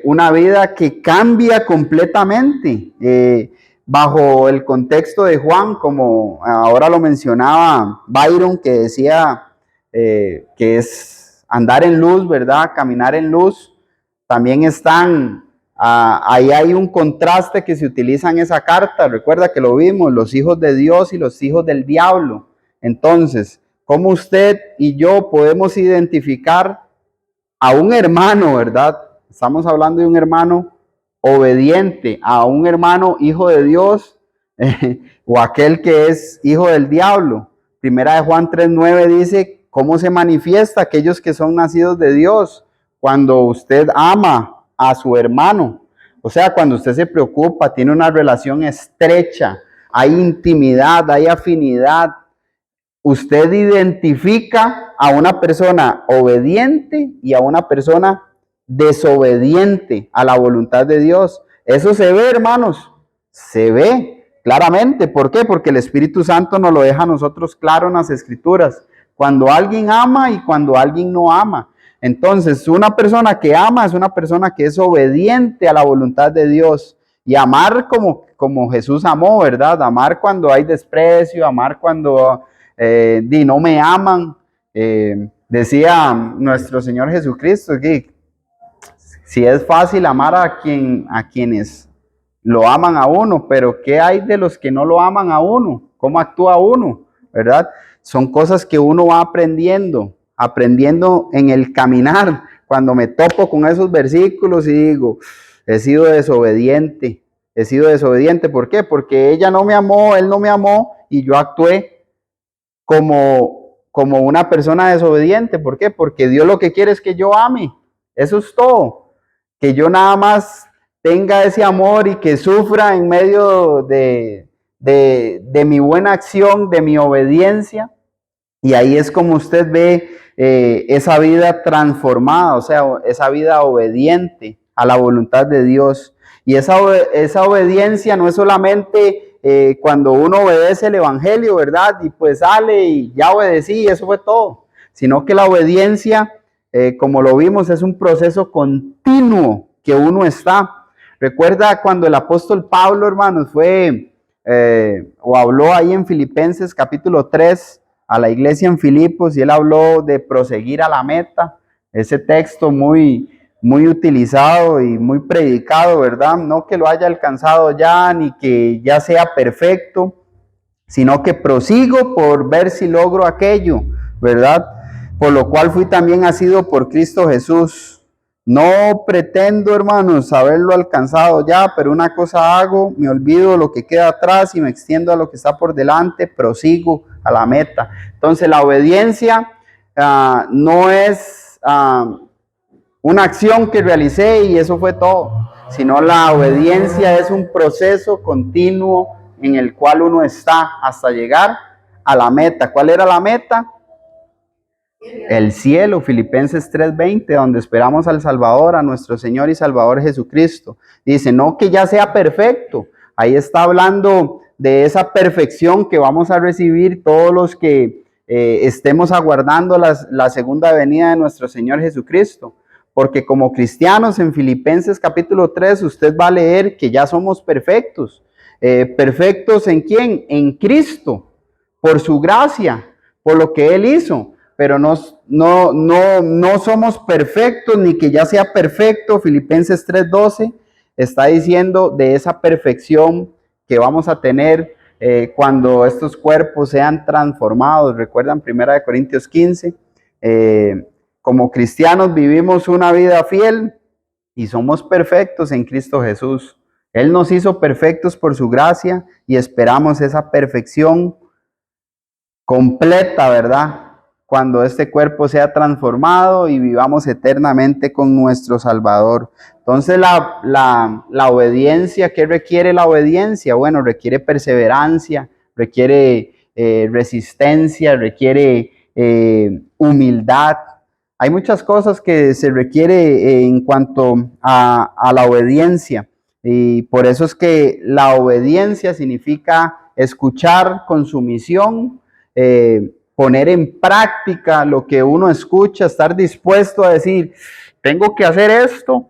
una vida que cambia completamente bajo el contexto de Juan, como ahora lo mencionaba Byron, que decía que es andar en luz, ¿verdad? Caminar en luz. También están, ahí hay un contraste que se utiliza en esa carta, recuerda que lo vimos, los hijos de Dios y los hijos del diablo. Entonces, ¿cómo usted y yo podemos identificar a un hermano, verdad? Estamos hablando de un hermano obediente, a un hermano hijo de Dios o aquel que es hijo del diablo. Primera de Juan 3:9 dice, ¿cómo se manifiesta aquellos que son nacidos de Dios? Cuando usted ama a su hermano, o sea, cuando usted se preocupa, tiene una relación estrecha, hay intimidad, hay afinidad. Usted identifica a una persona obediente y a una persona desobediente a la voluntad de Dios. Eso se ve, hermanos, se ve claramente. ¿Por qué? Porque el Espíritu Santo nos lo deja a nosotros claro en las Escrituras. Cuando alguien ama y cuando alguien no ama. Entonces, una persona que ama es una persona que es obediente a la voluntad de Dios. Y amar como Jesús amó, ¿verdad? Amar cuando hay desprecio, amar cuando no me aman. Decía nuestro Señor Jesucristo que si es fácil amar a quienes lo aman a uno, pero ¿qué hay de los que no lo aman a uno? ¿Cómo actúa uno? ¿Verdad? Son cosas que uno va aprendiendo aprendiendo en el caminar, cuando me topo con esos versículos y digo, he sido desobediente, he sido desobediente. ¿Por qué? Porque ella no me amó, él no me amó y yo actué como una persona desobediente. ¿Por qué? Porque Dios lo que quiere es que yo ame. Eso es todo. Que yo nada más tenga ese amor y que sufra en medio de mi buena acción, de mi obediencia. Y ahí es como usted ve esa vida transformada, o sea, esa vida obediente a la voluntad de Dios. Y esa obediencia no es solamente cuando uno obedece el Evangelio, ¿verdad? Y pues sale y ya obedecí y eso fue todo. Sino que la obediencia, como lo vimos, es un proceso continuo que uno está. Recuerda cuando el apóstol Pablo, hermanos, fue o habló ahí en Filipenses capítulo 3 a la iglesia en Filipos, y él habló de proseguir a la meta, ese texto muy utilizado y muy predicado, ¿verdad? No que lo haya alcanzado ya, ni que ya sea perfecto, sino que prosigo por ver si logro aquello, ¿verdad? Por lo cual fui también asido por Cristo Jesús. No pretendo, hermanos, haberlo alcanzado ya, pero una cosa hago, me olvido lo que queda atrás y me extiendo a lo que está por delante, prosigo a la meta. Entonces la obediencia no es una acción que realicé y eso fue todo, sino la obediencia es un proceso continuo en el cual uno está hasta llegar a la meta. ¿Cuál era la meta? El cielo, Filipenses 3:20, donde esperamos al Salvador, a nuestro Señor y Salvador Jesucristo. Dice, no que ya sea perfecto, ahí está hablando de esa perfección que vamos a recibir todos los que estemos aguardando la segunda venida de nuestro Señor Jesucristo. Porque como cristianos en Filipenses capítulo 3, usted va a leer que ya somos perfectos. ¿Perfectos en quién? En Cristo, por su gracia, por lo que Él hizo. Pero no somos perfectos, ni que ya sea perfecto. Filipenses 3:12 está diciendo de esa perfección que vamos a tener cuando estos cuerpos sean transformados. ¿Recuerdan 1 Corintios 15? Como cristianos vivimos una vida fiel y somos perfectos en Cristo Jesús. Él nos hizo perfectos por su gracia y esperamos esa perfección completa, ¿verdad? Cuando este cuerpo sea transformado y vivamos eternamente con nuestro Salvador. Entonces la obediencia, ¿qué requiere la obediencia? Bueno, requiere perseverancia, requiere resistencia, requiere humildad. Hay muchas cosas que se requiere en cuanto a la obediencia, y por eso es que la obediencia significa escuchar con sumisión, poner en práctica lo que uno escucha, estar dispuesto a decir, tengo que hacer esto,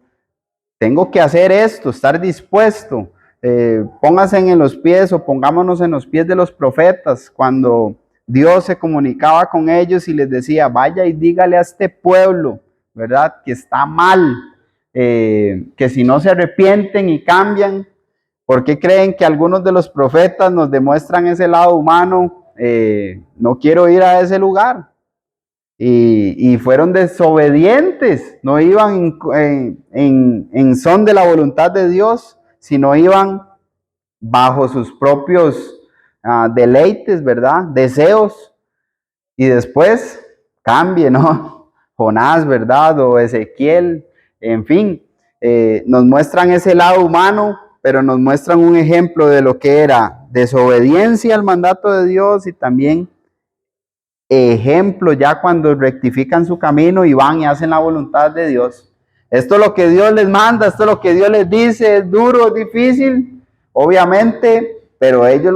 estar dispuesto. Póngase en los pies o pongámonos en los pies de los profetas cuando Dios se comunicaba con ellos y les decía, vaya y dígale a este pueblo, ¿verdad? Que está mal, que si no se arrepienten y cambian. ¿Por qué creen que algunos de los profetas nos demuestran ese lado humano? No quiero ir a ese lugar. Y fueron desobedientes, no iban en son de la voluntad de Dios, sino iban bajo sus propios deleites, ¿verdad? Deseos. Y después cambie, ¿no? Jonás, ¿verdad? O Ezequiel, en fin, nos muestran ese lado humano, pero nos muestran un ejemplo de lo que era desobediencia al mandato de Dios y también ejemplo ya cuando rectifican su camino y van y hacen la voluntad de Dios. Esto es lo que Dios les manda, esto es lo que Dios les dice, es duro, es difícil, obviamente, pero ellos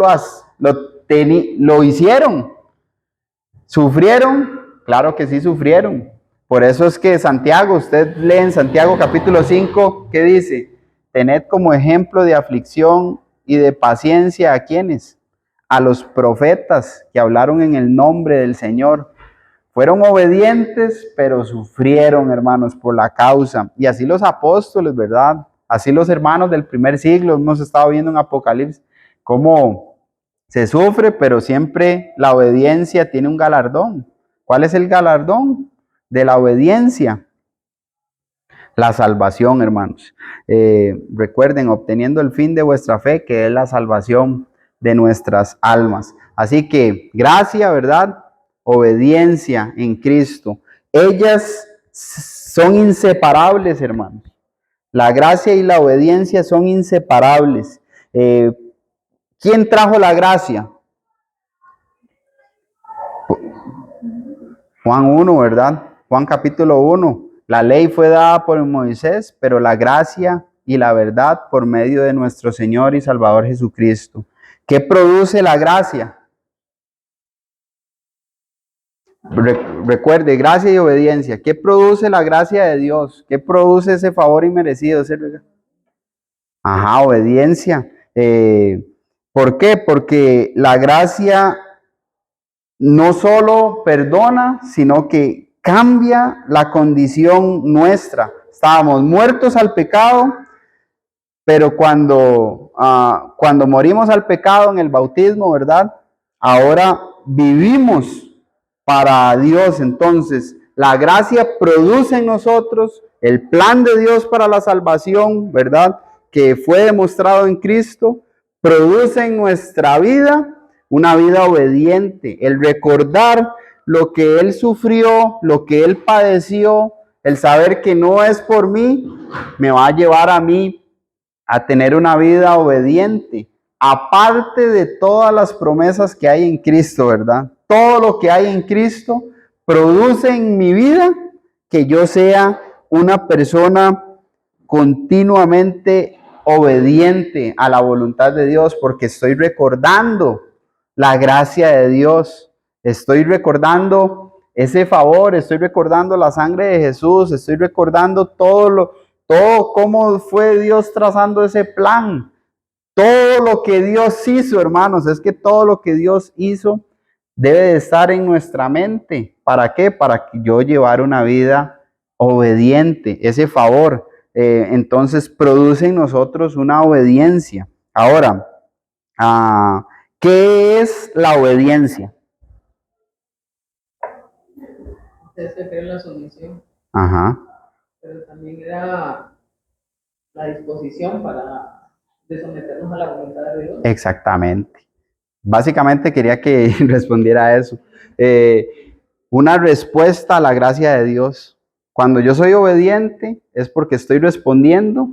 lo hicieron. ¿Sufrieron? Claro que sí sufrieron. Por eso es que Santiago, usted lee en Santiago capítulo 5, ¿qué dice? Tened como ejemplo de aflicción y de paciencia a quienes, a los profetas que hablaron en el nombre del Señor. Fueron obedientes, pero sufrieron, hermanos, por la causa. Y así los apóstoles, ¿verdad? Así los hermanos del primer siglo, hemos estado viendo en Apocalipsis, cómo se sufre, pero siempre la obediencia tiene un galardón. ¿Cuál es el galardón de la obediencia? La salvación, hermanos. Recuerden, obteniendo el fin de vuestra fe, que es la salvación de nuestras almas. Así que gracia, ¿verdad? Obediencia en Cristo. Ellas son inseparables, hermanos. La gracia y la obediencia son inseparables. ¿Quién trajo la gracia? Juan 1, ¿verdad? Juan capítulo 1. La ley fue dada por Moisés, pero la gracia y la verdad por medio de nuestro Señor y Salvador Jesucristo. ¿Qué produce la gracia? Recuerde, gracia y obediencia. ¿Qué produce la gracia de Dios? ¿Qué produce ese favor inmerecido? Ajá, obediencia. ¿Por qué? Porque la gracia no solo perdona, sino que cambia la condición nuestra. Estábamos muertos al pecado, pero cuando morimos al pecado en el bautismo, ¿verdad? Ahora vivimos para Dios. Entonces, la gracia produce en nosotros el plan de Dios para la salvación, ¿verdad? Que fue demostrado en Cristo, produce en nuestra vida una vida obediente, el recordar lo que Él sufrió, lo que Él padeció, el saber que no es por mí, me va a llevar a mí a tener una vida obediente, aparte de todas las promesas que hay en Cristo, ¿verdad? Todo lo que hay en Cristo produce en mi vida que yo sea una persona continuamente obediente a la voluntad de Dios, porque estoy recordando la gracia de Dios, estoy recordando ese favor, estoy recordando la sangre de Jesús, estoy recordando todo cómo fue Dios trazando ese plan, todo lo que Dios hizo, hermanos. Es que todo lo que Dios hizo debe de estar en nuestra mente. ¿Para qué? Para que yo llevar una vida obediente, ese favor. Entonces produce en nosotros una obediencia. Ahora, ¿qué es la obediencia? Ustedes se creen la sumisión, Ajá. pero también era la disposición para de someternos a la voluntad de Dios. Exactamente. Básicamente quería que respondiera a eso. Una respuesta a la gracia de Dios. Cuando yo soy obediente es porque estoy respondiendo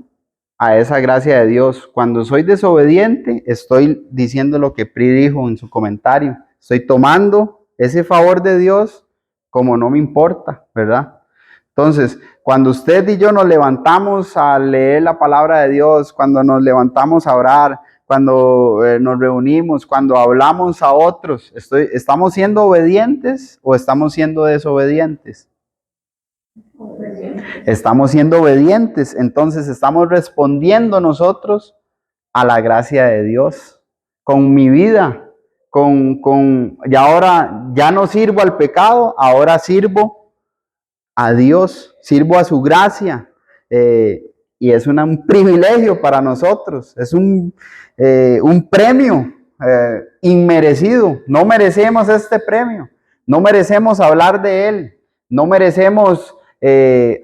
a esa gracia de Dios. Cuando soy desobediente, estoy diciendo lo que Pri dijo en su comentario. Estoy tomando ese favor de Dios como no me importa, ¿verdad? Entonces, cuando usted y yo nos levantamos a leer la palabra de Dios, cuando nos levantamos a orar, cuando nos reunimos, cuando hablamos a otros, ¿estamos siendo obedientes o estamos siendo desobedientes? Estamos siendo obedientes, entonces estamos respondiendo nosotros a la gracia de Dios con mi vida, y ahora ya no sirvo al pecado, ahora sirvo a Dios, sirvo a su gracia, y es un privilegio para nosotros, es un premio inmerecido. No merecemos este premio, no merecemos hablar de Él, no merecemos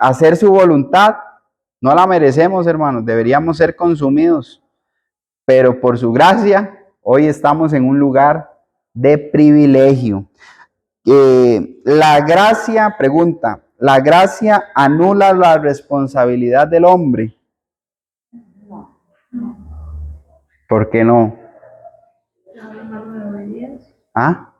hacer su voluntad, no la merecemos, hermanos, deberíamos ser consumidos, pero por su gracia, hoy estamos en un lugar de privilegio. La gracia, pregunta, ¿la gracia anula la responsabilidad del hombre? ¿Por qué no? ¿Ah?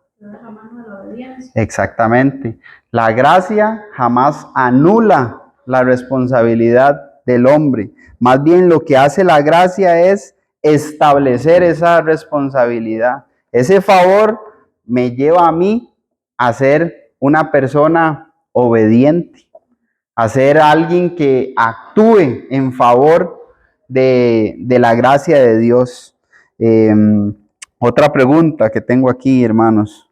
Exactamente. La gracia jamás anula la responsabilidad del hombre. Más bien lo que hace la gracia es establecer esa responsabilidad. Ese favor me lleva a mí a ser una persona obediente, a ser alguien que actúe en favor de la gracia de Dios. Otra pregunta que tengo aquí, hermanos.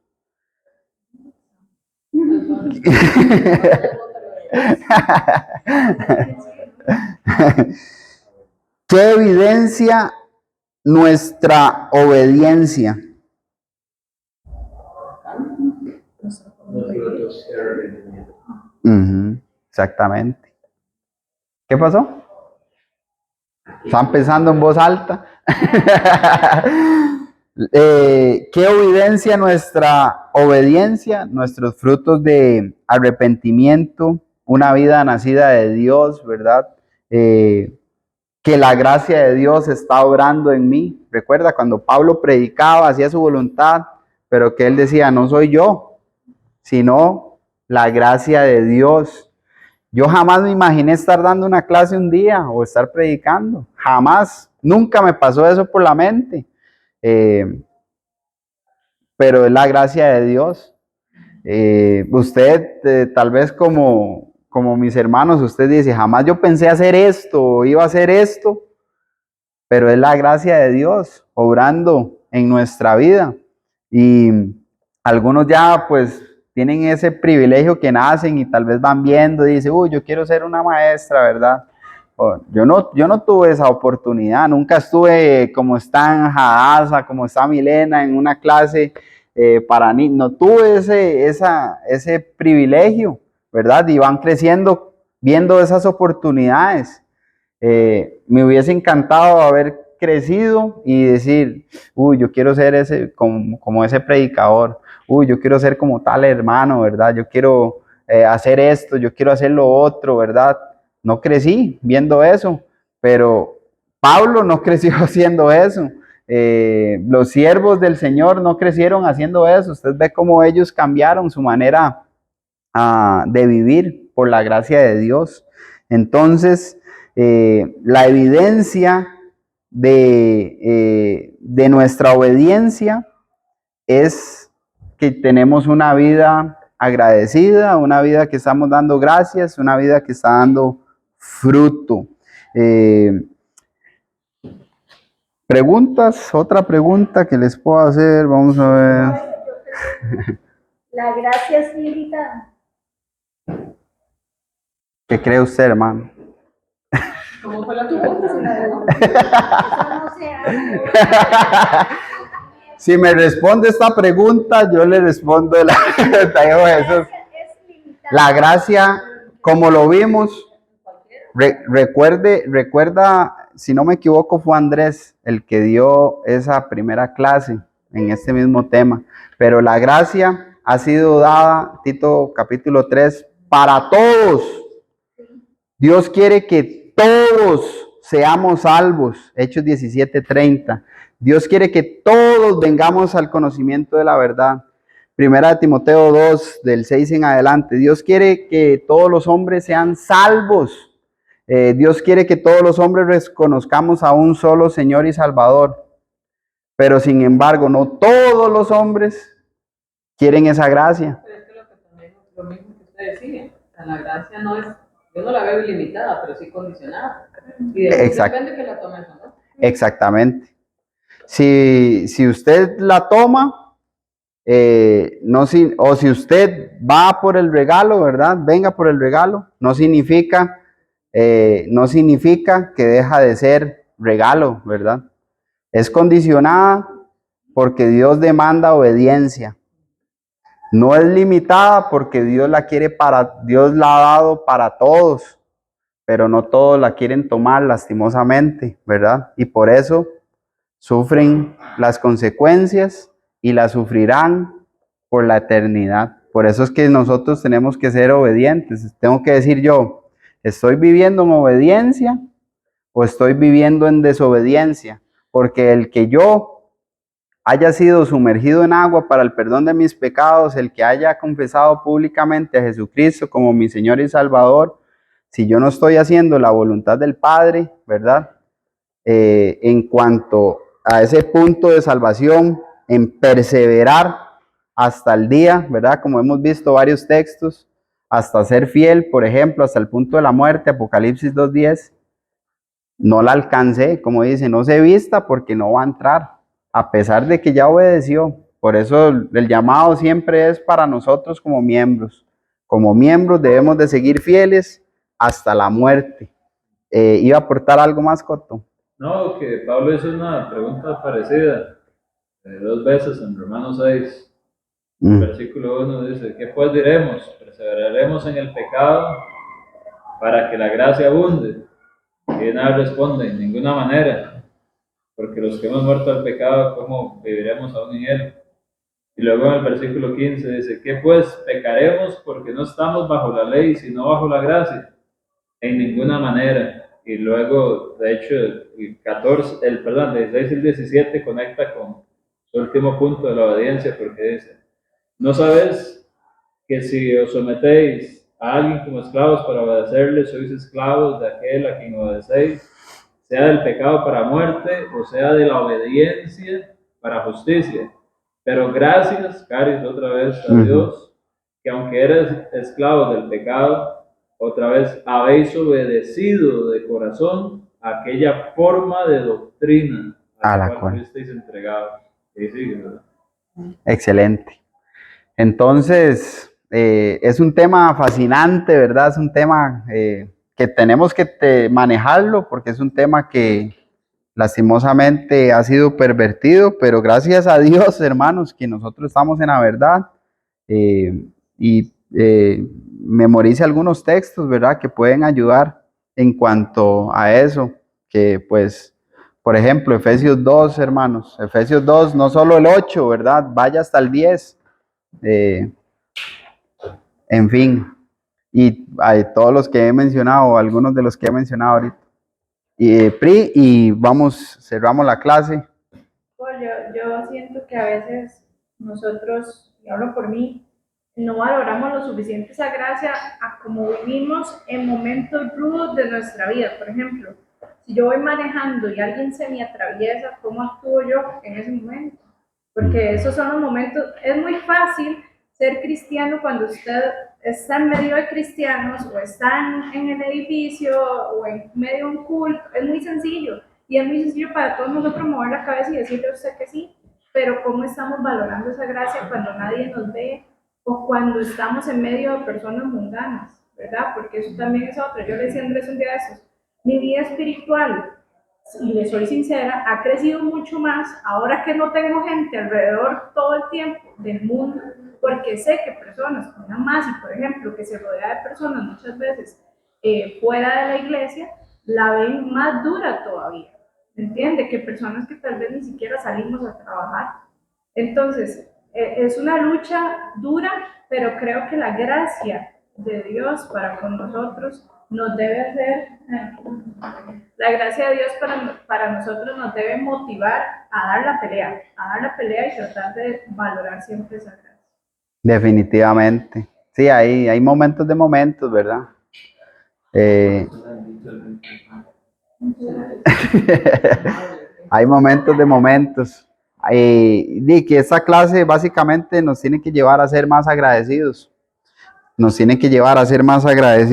¿Qué evidencia nuestra obediencia? Los frutos. Ujú, exactamente. ¿Qué pasó? Están pensando en voz alta. ¿Qué evidencia nuestra obediencia, nuestros frutos de arrepentimiento, una vida nacida de Dios, ¿verdad? Que la gracia de Dios está obrando en mí. Recuerda cuando Pablo predicaba, hacía su voluntad, pero que él decía, no soy yo, sino la gracia de Dios. Yo jamás me imaginé estar dando una clase un día o estar predicando. Jamás. Nunca me pasó eso por la mente. Eh, pero es la gracia de Dios. Usted, tal vez como mis hermanos, usted dice, jamás yo pensé hacer esto o iba a hacer esto, pero es la gracia de Dios obrando en nuestra vida. Y algunos ya pues tienen ese privilegio que nacen y tal vez van viendo y dicen, uy, yo quiero ser una maestra, ¿verdad? Yo no tuve esa oportunidad, nunca estuve como está en Hadassah, como está Milena en una clase para niños, no tuve ese privilegio, ¿verdad? Y van creciendo viendo esas oportunidades. Me hubiese encantado haber crecido y decir, uy, yo quiero ser ese, como ese predicador, uy, yo quiero ser como tal hermano, ¿verdad? Yo quiero hacer esto, yo quiero hacer lo otro, ¿verdad? No crecí viendo eso, pero Pablo no creció haciendo eso. Los siervos del Señor no crecieron haciendo eso. Usted ve cómo ellos cambiaron su manera de vivir por la gracia de Dios. Entonces, la evidencia de nuestra obediencia es que tenemos una vida agradecida, una vida que estamos dando gracias, una vida que está dando fruto. ¿Preguntas? Otra pregunta que les puedo hacer, vamos a ver. La gracia es limitada. ¿Qué cree usted, hermano? ¿Cómo fue la pregunta? Eso no se hace. Si me responde esta pregunta, yo le respondo la gracia, como lo vimos, recuerda, si no me equivoco, fue Andrés el que dio esa primera clase en este mismo tema. Pero la gracia ha sido dada, Tito capítulo 3, para todos. Dios quiere que todos seamos salvos. Hechos 17:30. Dios quiere que todos vengamos al conocimiento de la verdad. Primera de Timoteo 2, del 6 en adelante. Dios quiere que todos los hombres sean salvos. Dios quiere que todos los hombres reconozcamos a un solo Señor y Salvador. Pero sin embargo, no todos los hombres quieren esa gracia. Pero es que lo mismo que usted decía, o sea, la gracia no es, yo no la veo ilimitada, pero sí condicionada. Y de eso depende que la tomes o no. Exactamente. Si usted la toma, o si usted va por el regalo, ¿verdad? Venga por el regalo, no significa que deja de ser regalo, ¿verdad? Es condicionada porque Dios demanda obediencia. No es limitada porque Dios Dios la ha dado para todos, pero no todos la quieren tomar lastimosamente, ¿verdad? Y por eso sufren las consecuencias y las sufrirán por la eternidad. Por eso es que nosotros tenemos que ser obedientes. Tengo que decir yo, ¿estoy viviendo en obediencia o estoy viviendo en desobediencia? Porque el que yo haya sido sumergido en agua para el perdón de mis pecados, el que haya confesado públicamente a Jesucristo como mi Señor y Salvador, si yo no estoy haciendo la voluntad del Padre, ¿verdad? En cuanto a ese punto de salvación, en perseverar hasta el día, ¿verdad? Como hemos visto varios textos, hasta ser fiel, por ejemplo, hasta el punto de la muerte, Apocalipsis 2:10, no la alcancé, como dice, no se vista porque no va a entrar, a pesar de que ya obedeció. Por eso el llamado siempre es para nosotros como miembros. Como miembros debemos de seguir fieles hasta la muerte. ¿Iba a aportar algo más, Coto? No, que Pablo hizo una pregunta parecida 2 veces en Romanos 6. El versículo 1 dice, ¿qué pues diremos? ¿Perseveraremos en el pecado para que la gracia abunde? Y nada responde, en ninguna manera, porque los que hemos muerto al pecado, ¿cómo viviremos aún en él? Y luego en el versículo 15 dice, ¿qué pues? ¿Pecaremos porque no estamos bajo la ley, sino bajo la gracia? En ninguna manera. Y luego, de hecho, el 14, perdón, 16 y el 17 conecta con su último punto de la obediencia, porque dice, ¿no sabes que si os sometéis a alguien como esclavos para obedecerle, sois esclavos de aquel a quien obedecéis, sea del pecado para muerte o sea de la obediencia para justicia? Pero gracias, Caris, otra vez a Dios, que aunque eres esclavos del pecado, otra vez habéis obedecido de corazón aquella forma de doctrina a la cual fuisteis entregados. Y sigue, ¿verdad? Excelente. Entonces, es un tema fascinante, ¿verdad? Es un tema que tenemos que manejarlo porque es un tema que lastimosamente ha sido pervertido, pero gracias a Dios, hermanos, que nosotros estamos en la verdad. Y memorice algunos textos, ¿verdad? Que pueden ayudar en cuanto a eso, que pues, por ejemplo, Efesios 2, hermanos, Efesios 2, no solo el 8, ¿verdad? Vaya hasta el 10. En fin, y hay todos los que he mencionado, algunos de los que he mencionado ahorita. Pri, y cerramos la clase. Pues yo siento que a veces nosotros, y hablo por mí, no valoramos lo suficiente esa gracia a como vivimos en momentos rudos de nuestra vida. Por ejemplo, si yo voy manejando y alguien se me atraviesa, ¿cómo actúo yo en ese momento? Porque esos son los momentos, es muy fácil ser cristiano cuando usted está en medio de cristianos o está en el edificio o en medio de un culto, es muy sencillo. Y es muy sencillo para todos nosotros mover la cabeza y decirle a usted que sí, pero ¿cómo estamos valorando esa gracia cuando nadie nos ve o cuando estamos en medio de personas mundanas, ¿verdad? Porque eso también es otro. Yo le decía a Andrés un día de esos, mi vida espiritual, y le soy sincera, ha crecido mucho más ahora que no tengo gente alrededor todo el tiempo del mundo, porque sé que personas como una Masi, por ejemplo, que se rodea de personas muchas veces fuera de la iglesia, la ven más dura todavía. ¿Entiende? Que personas que tal vez ni siquiera salimos a trabajar. Entonces, es una lucha dura, pero creo que la gracia de Dios para con nosotros nos debe hacer, la gracia de Dios para nosotros nos debe motivar a dar la pelea y tratar de valorar siempre esa gracia. Definitivamente. Sí, hay momentos de momentos, ¿verdad? Hay momentos de momentos. Y que esta clase básicamente nos tiene que llevar a ser más agradecidos. Nos tiene que llevar a ser más agradecidos.